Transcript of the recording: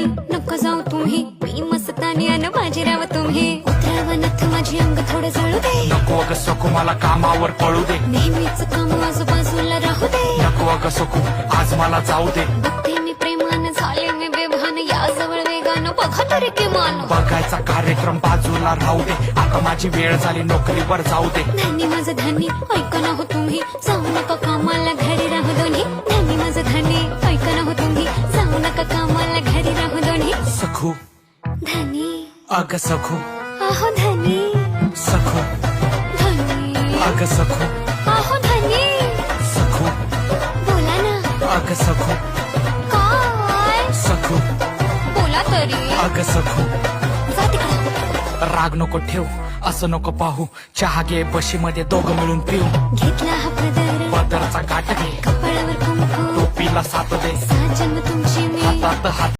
धनी नको जाऊ तुम्ही, मी मस्तानी अन बाजीराव तुम्ही. उतरावा नथ माझी अंग थोडं जळू दे, नको अग सखू मला कामावर पळू दे. नेहमीच काम आजूबाजूला राहू दे. नको अग सखू आज मला जाऊ दे. बघते मी प्रेमानं झाले मी बेभान, या जवळ वेगानं बघा तरी किमान. बघायचा कार्यक्रम बाजूला राहू दे, आता माझी वेळ झाली नोकरीवर जाऊ दे. धनी माझं धनी ऐका ना हो तुम्ही, जाऊ नका कामाला घरी राहू दोन्ही. धनी माझं धनी ऐका ना हो तुम्ही, जाऊ नका कामाला घरी राहू दोन्ही. सखू धनी अग सखू, आहो धनी सखू धनी, अग सखू, आहो धनी. सखू बोला ना अग सखू, काय सखू बोला तरी. अग सखू जा तिकडं. राग नको ठेव, असं नको पाहू. चहा घे बशी मध्ये दोघं मिळून पिऊ. घेतला हा पदर, पदरचा गाठ घे, कपाळावर कुंकू, टोपीला साथ दे, साजन तुमची मी. हातात हात